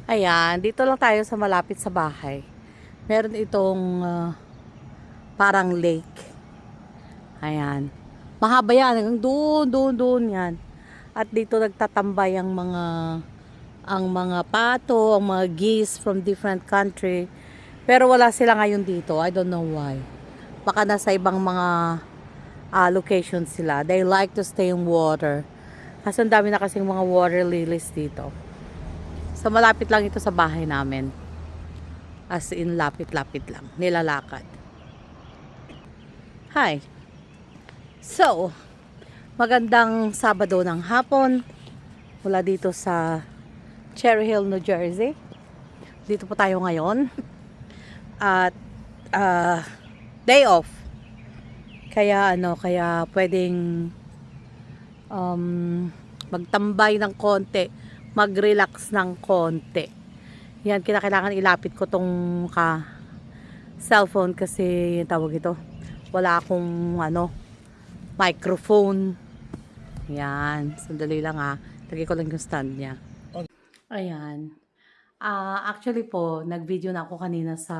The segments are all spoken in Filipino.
Ayan, dito lang tayo sa malapit sa bahay. Meron itong parang lake. Ayan. Mahaba yan, hanggang doon yan. At dito nagtatambay ang mga pato, ang mga geese from different country. Pero wala sila ngayon dito. I don't know why. Baka nasa ibang mga locations sila. They like to stay in water. Kasi ang dami na kasing mga water lilies dito. So malapit lang ito sa bahay namin. As in, lapit-lapit lang. Nilalakad. Hi. So, magandang Sabado ng hapon. Mula dito sa Cherry Hill, New Jersey. Dito po tayo ngayon. At day off. Kaya pwedeng magtambay ng konti. Mag-relax ng konti. Yan, kailangan ilapit ko tong cellphone kasi yung tawag ito. Wala akong microphone. Yan, sandali lang Lagay ko lang yung stand niya. Ayan. Actually po, nag-video na ako kanina sa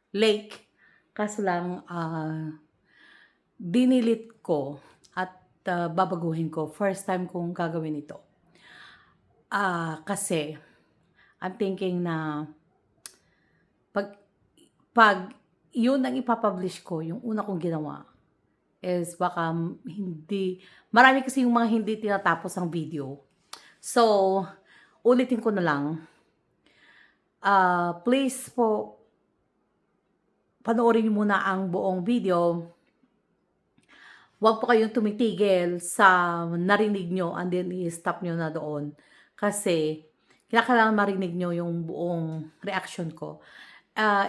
lake. Kaso lang, dinilit ko at babaguhin ko. First time kong gagawin ito. Kasi, I'm thinking na pag yun ang ipapublish ko, yung una kong ginawa is baka marami kasi yung mga hindi tinatapos ang video. So, ulitin ko na lang. Please po, panoorin niyo muna ang buong video. Huwag po kayong tumitigil sa narinig nyo and then i-stop nyo na doon. Kasi, kailangan marinig nyo yung buong reaction ko.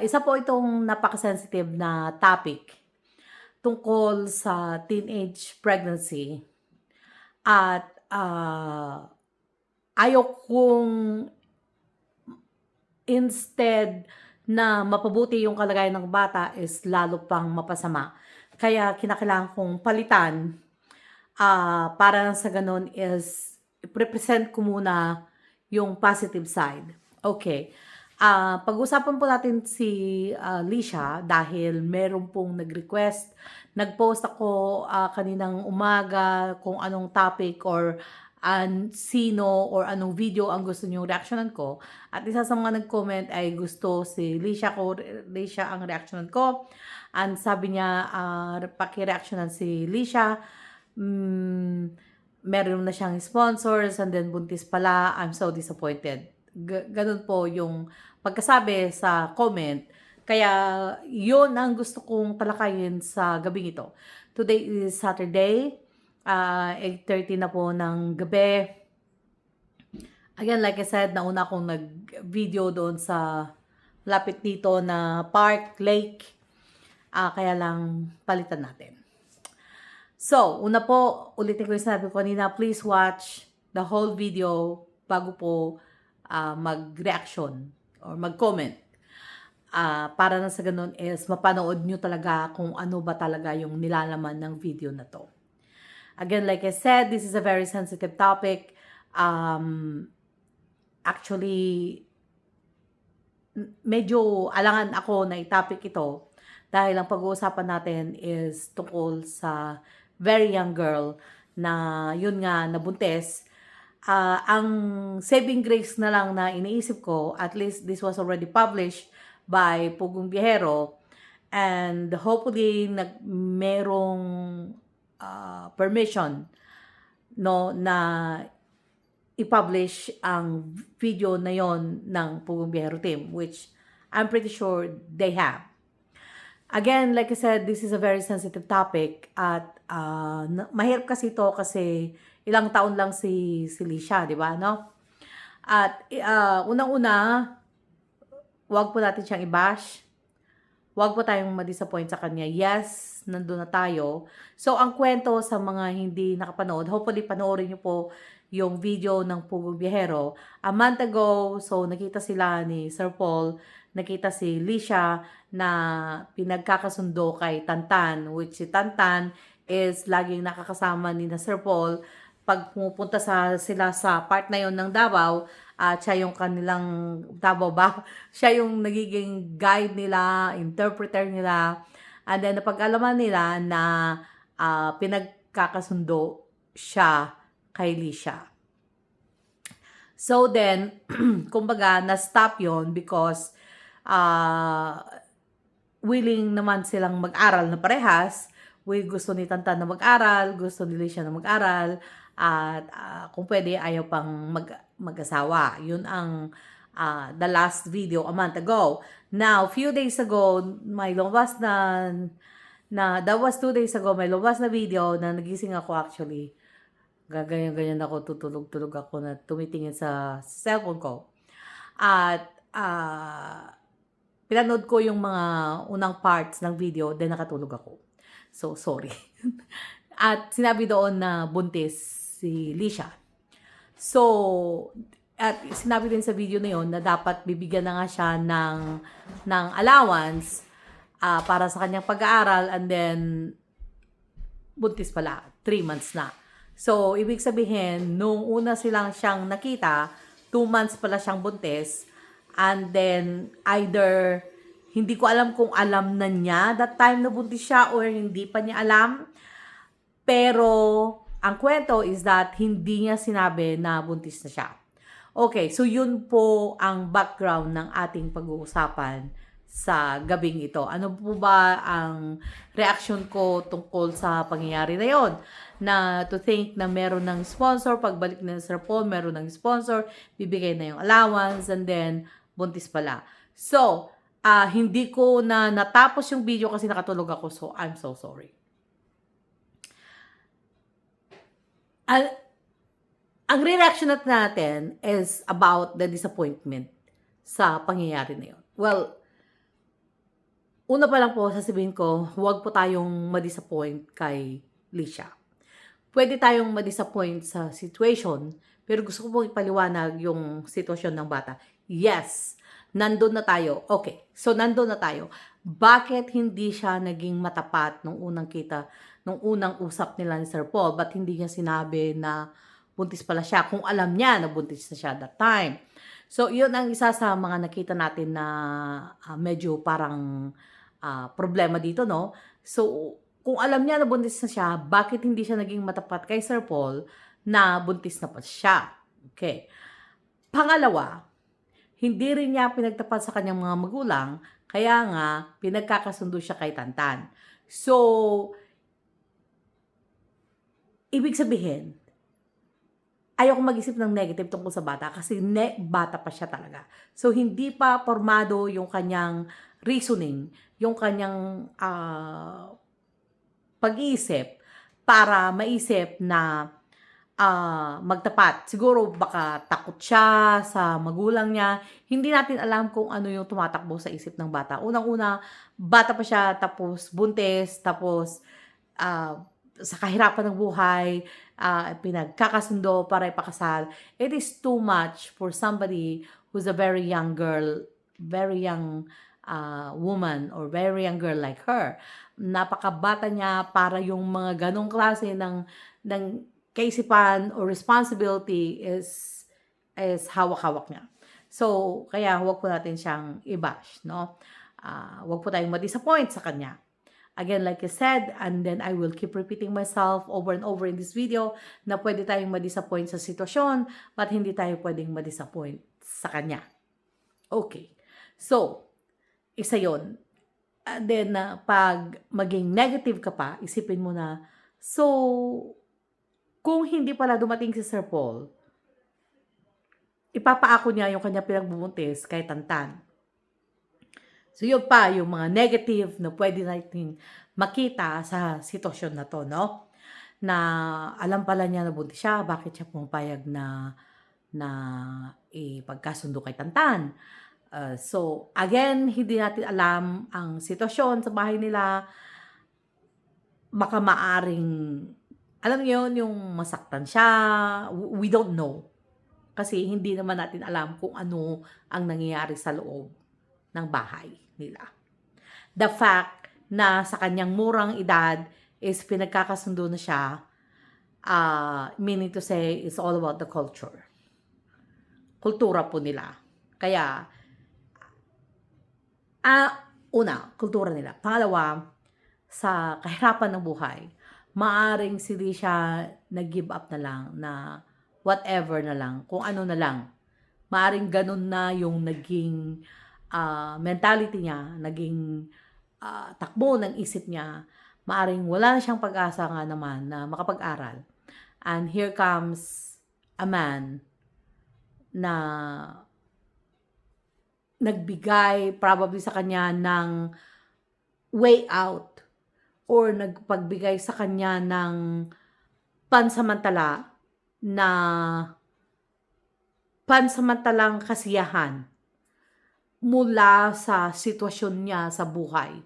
Isa po itong napaka-sensitive na topic tungkol sa teenage pregnancy. At ayaw kong instead na mapabuti yung kalagayan ng bata is lalo pang mapasama. Kaya kinakailangan kong palitan para sa ganun is i-represent ko muna yung positive side. Okay. Pag-usapan po natin si Lisha dahil meron pong nag-request. Nag-post ako kaninang umaga kung anong topic or sino or anong video ang gusto niyong reactionan ko. At isa sa mga nag-comment ay gusto si Lisha ang reactionan ko. And sabi niya, paki-reactionan si Lisha. Meron na siyang sponsors and then buntis pala. I'm so disappointed. Ganun po yung pagkasabi sa comment. Kaya yun ang gusto kong talakayin sa gabing ito. Today is Saturday, 8:30 na po ng gabi. Again, like I said, nauna akong nag-video doon sa lapit dito na park, lake. Kaya lang palitan natin. So, una po, ulitin ko yung sinabi ko kanina, please watch the whole video bago po mag-reaction or mag-comment. Para na sa ganun is mapanood nyo talaga kung ano ba talaga yung nilalaman ng video na to. Again, like I said, this is a very sensitive topic. Actually, medyo alangan ako na i-topic ito dahil ang pag-uusapan natin is tungkol sa very young girl na yun nga nabuntis. Ang saving grace na lang na iniisip ko, at least this was already published by Pugong Biyahero, and hopefully merong permission na i-publish ang video na yon ng Pugong Biyahero team, which I'm pretty sure they have. Again, like I said, this is a very sensitive topic at mahirap kasi ito kasi ilang taon lang si Lisha, di ba, no? At unang-una, wag po natin siyang i-bash. Wag po tayong ma-disappoint sa kanya. Yes, nandun na tayo. So, ang kwento sa mga hindi nakapanood, hopefully panoorin niyo po yung video ng Pugong Biyahero. A month ago, so nakita sila ni Sir Paul, nakita si Lisha na pinagkakasundo kay Tantan, which si Tantan is laging nakakasama ni na Sir Paul pag pumupunta sila sa part na yon ng Davao at siya yung kanilang, tama ba? Siya yung nagiging guide nila, interpreter nila, and then napag-alaman nila na pinagkakasundo siya kay Lisha. So then, kumbaga, na-stop yon because willing naman silang mag-aral na parehas. Gusto ni Tantan na mag-aral, gusto ni Lisha na mag-aral, at kung pwede, ayaw pang mag-asawa. Yun ang the last video a month ago. Now, few days ago, may lumabas that was 2 days ago, may lumabas na video na nagising ako actually. Gaganyan-ganyan ako, tutulog-tulog ako na tumitingin sa cellphone ko. At pinanood ko yung mga unang parts ng video, then nakatulog ako. So, sorry. At sinabi doon na buntis si Lisha. So, at sinabi din sa video na yon na dapat bibigyan na nga siya ng allowance para sa kanyang pag-aaral, and then buntis pala, 3 months na. So, ibig sabihin, nung una siyang nakita, 2 months pala siyang buntis, and then either hindi ko alam kung alam na niya that time na buntis siya or hindi pa niya alam. Pero ang kwento is that hindi niya sinabi na buntis na siya. Okay, so yun po ang background ng ating pag-uusapan sa gabing ito. Ano po ba ang reaction ko tungkol sa pangyayari na yon? Na to think na meron ng sponsor, pagbalik na Sir Paul, meron ng sponsor, bibigay na yung allowance, and then buntis pala. So, hindi ko na natapos yung video kasi nakatulog ako, so I'm so sorry. Ang reaction natin is about the disappointment sa pangyayari na yun. Well, una pa lang po, sasabihin ko, huwag po tayong ma-disappoint kay Lisha. Pwede tayong ma-disappoint sa situation, pero gusto ko pong ipaliwanag yung sitwasyon ng bata. Yes, nandun na tayo. Okay, so nandun na tayo. Bakit hindi siya naging matapat nung unang kita, nung unang usap nila ni Sir Paul? Ba't hindi niya sinabi na buntis pala siya kung alam niya na buntis na siya that time? So, yun ang isa sa mga nakita natin na medyo parang problema dito, no? So, kung alam niya na buntis na siya, bakit hindi siya naging matapat kay Sir Paul na buntis na pa siya? Okay. Pangalawa, hindi rin niya pinagtapat sa kanyang mga magulang, kaya nga, pinagkakasundo siya kay Tantan. So, ibig sabihin, ayaw kong mag-isip ng negative tungkol sa bata kasi bata pa siya talaga. So, hindi pa formado yung kanyang reasoning, yung kanyang pag-iisip para maisip na magtapat. Siguro baka takot siya sa magulang niya. Hindi natin alam kung ano yung tumatakbo sa isip ng bata. Unang-una, bata pa siya, tapos buntis, tapos sa kahirapan ng buhay, pinagkakasundo para ipakasal. It is too much for somebody who's a very young girl, very young woman, or very young girl like her. Napakabata niya para yung mga ganong klase ng kaisipan or responsibility is hawak-hawak niya. So, kaya huwag po natin siyang i-bash, no? Huwag po tayong ma-disappoint sa kanya. Again, like I said, and then I will keep repeating myself over and over in this video, na pwede tayong ma-disappoint sa sitwasyon, but hindi tayo pwedeng ma-disappoint sa kanya. Okay. So, isa yun. And then, pag maging negative ka pa, isipin mo na, so, kung hindi pala dumating si Sir Paul, ipapaako niya yung kanya pinagbubuntis kay Tantan. So, yun pa, yung mga negative na pwede natin makita sa sitwasyon na to, no? Na alam pala niya na buntis siya, bakit siya pumapayag na ipagkasundo kay Tantan. So, again, hindi natin alam ang sitwasyon sa bahay nila. Baka maaring, alam niyo yun, yung masaktan siya. We don't know. Kasi hindi naman natin alam kung ano ang nangyayari sa loob ng bahay nila. The fact na sa kanyang murang edad is pinagkakasundo na siya, meaning to say, it's all about the culture. kultura po nila. Kaya, una, kultura nila. Pangalawa, sa kahirapan ng buhay, maaring hindi siya nag-give up na lang na whatever na lang, kung ano na lang. Maaring ganun na yung naging mentality niya, naging takbo ng isip niya. Maaring wala na siyang pag-asa nga naman na makapag-aral. And here comes a man na nagbigay probably sa kanya ng way out or nagpagbigay sa kanya ng pansamantalang kasiyahan mula sa sitwasyon niya sa buhay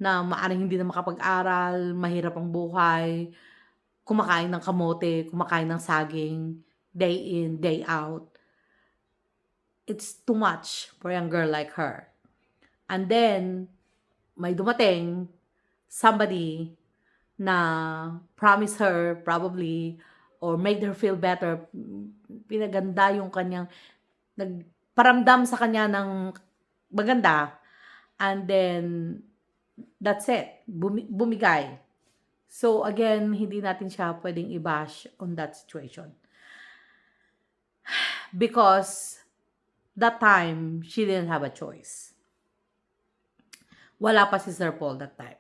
na maaaring hindi na makapag-aral, mahirap ang buhay, kumakain ng kamote, kumakain ng saging, day in, day out. It's too much for a young girl like her. And then, may dumating somebody na promise her probably or made her feel better, pinaganda yung kanyang, nagparamdam sa kanya ng maganda, and then, that's it, bumigay. So again, hindi natin siya pwedeng i-bash on that situation. Because that time, she didn't have a choice. Wala pa si Sir Paul that time.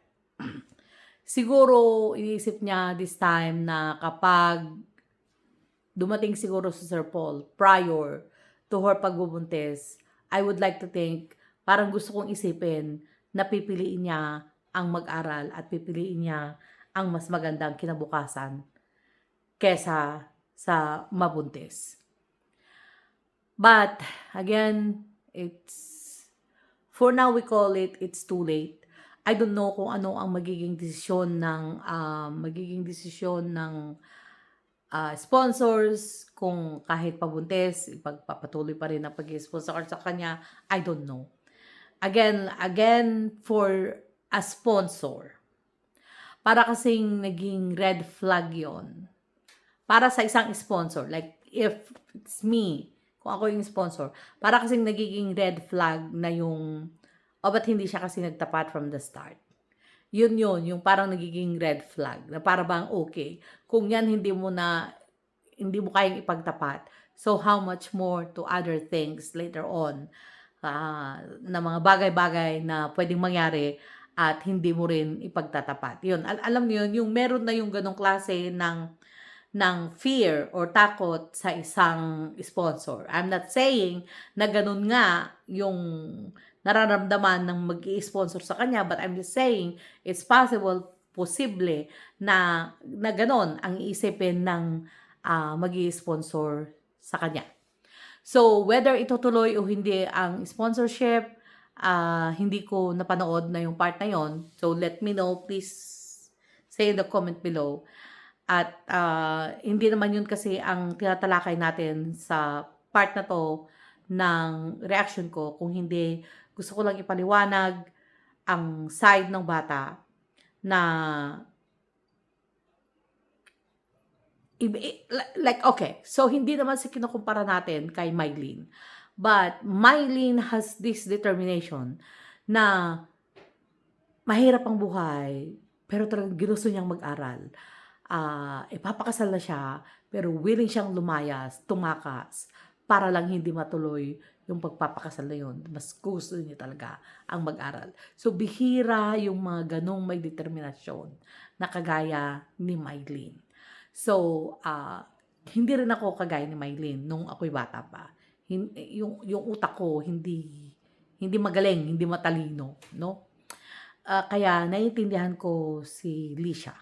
Siguro, iniisip niya this time na kapag dumating siguro si Sir Paul prior to her pagbubuntis, I would like to think, parang gusto kong isipin na pipiliin niya ang mag-aral at pipiliin niya ang mas magandang kinabukasan kesa sa mabuntis. But, again, for now we call it's too late. I don't know kung ano ang magiging desisyon ng sponsors, kung kahit pabuntis, ipagpapatuloy pa rin ang pag-sponsor sa kanya, I don't know. Again, for a sponsor, para kasing naging red flag yon para sa isang sponsor. Like, if it's me, kung ako yung sponsor, para kasing nagiging red flag na yung, ba't hindi siya kasi nagtapat from the start? Yun, yung parang nagiging red flag, na para bang okay, kung yan hindi mo kayang ipagtapat, so how much more to other things later on, na mga bagay-bagay na pwedeng mangyari at hindi mo rin ipagtatapat. Yun, alam niyo yun, yung meron na yung ganong klase ng fear or takot sa isang sponsor. I'm not saying na ganun nga yung nararamdaman ng mag-i-sponsor sa kanya, but I'm just saying it's posible na ganun ang iisipin ng mag-i-sponsor sa kanya. So, whether itutuloy o hindi ang sponsorship, hindi ko napanood na yung part na yon. So, let me know. Please say in the comment below. At hindi naman yun kasi ang tinatalakay natin sa part na to ng reaction ko. Kung hindi, gusto ko lang ipaliwanag ang side ng bata na like, okay, so hindi naman sa kinukumpara natin kay Mylene. But Mylene has this determination na mahirap ang buhay, pero talagang ginusto niyang mag-aral. Ipapakasal na siya, pero willing siyang lumayas, tumakas, para lang hindi matuloy yung pagpapakasal na yun. Mas gusto niya talaga ang mag-aral. So, bihira yung mga ganong may determinasyon na kagaya ni Mylene. So, hindi rin ako kagaya ni Mylene nung ako'y bata pa. Yung utak ko hindi magaling, hindi matalino, no? Kaya naiintindihan ko si Lisha.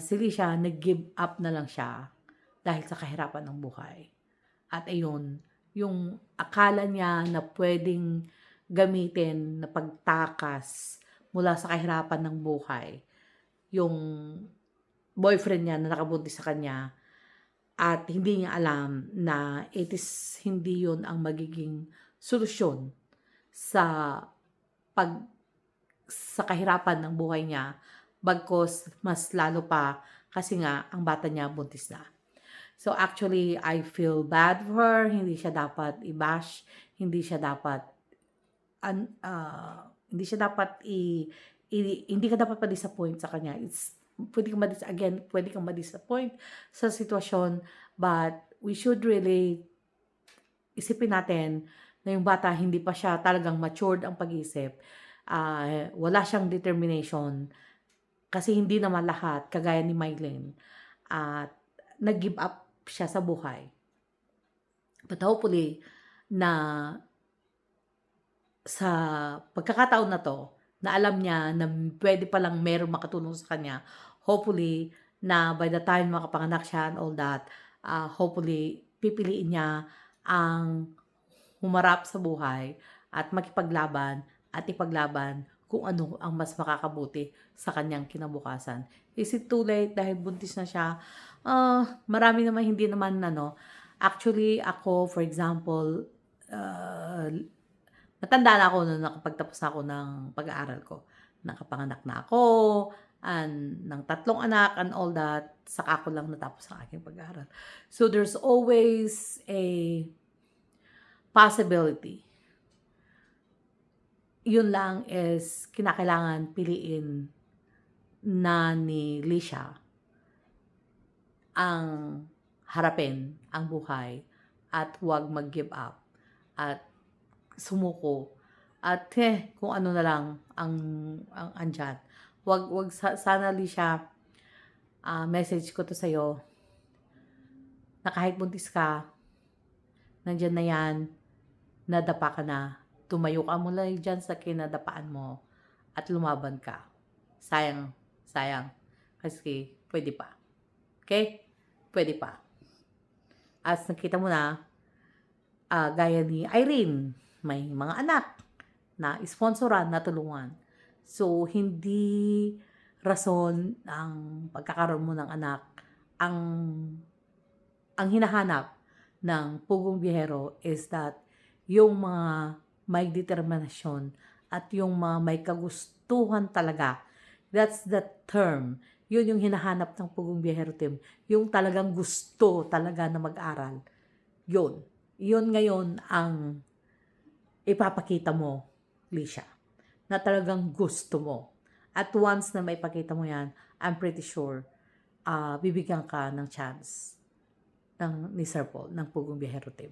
Si Lisha nag-give up na lang siya dahil sa kahirapan ng buhay. At ayun, yung akala niya na pwedeng gamitin na pagtakas mula sa kahirapan ng buhay, yung boyfriend niya na nakabuntis sa kanya, at hindi niya alam na hindi yun ang magiging solusyon sa kahirapan ng buhay niya, bagkos mas lalo pa kasi nga ang bata niya buntis na. So actually, I feel bad for her. Hindi siya dapat i-bash, hindi siya dapat hindi siya dapat hindi ka dapat ma-disappoint sa kanya. Pwede kang ma-disappoint sa sitwasyon, but we should really isipin natin na yung bata hindi pa siya talagang matured ang pag-iisip. Wala siyang determination kasi hindi naman lahat kagaya ni Mylene at nag-give up siya sa buhay. But hopefully na sa pagkakataon na 'to, na alam niya na pwede palang merong makatulong sa kanya, hopefully na by the time makapanganak siya and all that, hopefully pipiliin niya ang humarap sa buhay at makipaglaban at ipaglaban kung ano ang mas makakabuti sa kanyang kinabukasan. Is it too late dahil buntis na siya? Marami naman hindi naman ano. Actually, ako for example, matanda na ako nung nakapagtapos na ako ng pag-aaral ko. Nakapanganak na ako, ng 3 anak and all that, saka ako lang natapos ang aking pag-aaral. So there's always a possibility. Yun lang is kinakailangan piliin na ni Lisha ang harapin ang buhay at huwag mag-give up at sumuko at kung ano na lang ang andyan. Wag sana Lisha, message ko to sa'yo na kahit buntis ka, nandyan na yan, nadapa ka na, tumayo ka mula dyan sa kinadapaan mo at lumaban ka. Sayang, kasi pwede pa. Okay? Pwede pa. As nakita mo na, gaya ni Irene, may mga anak na sponsoran, na tulungan. So, hindi rason ang pagkakaroon mo ng anak ang hinahanap ng pugong biyahero is that yung mga may determinasyon at yung mga may kagustuhan talaga. That's the term. Yun yung hinahanap ng pugong biyahero team. Yung talagang gusto talaga na mag-aral. Yun. Yun ngayon ang ipapakita mo, Lisha. Na talagang gusto mo. At once na maipakita mo yan, I'm pretty sure bibigyan ka ng chance ni Sir Paul, ng Pugong Biyahero Team.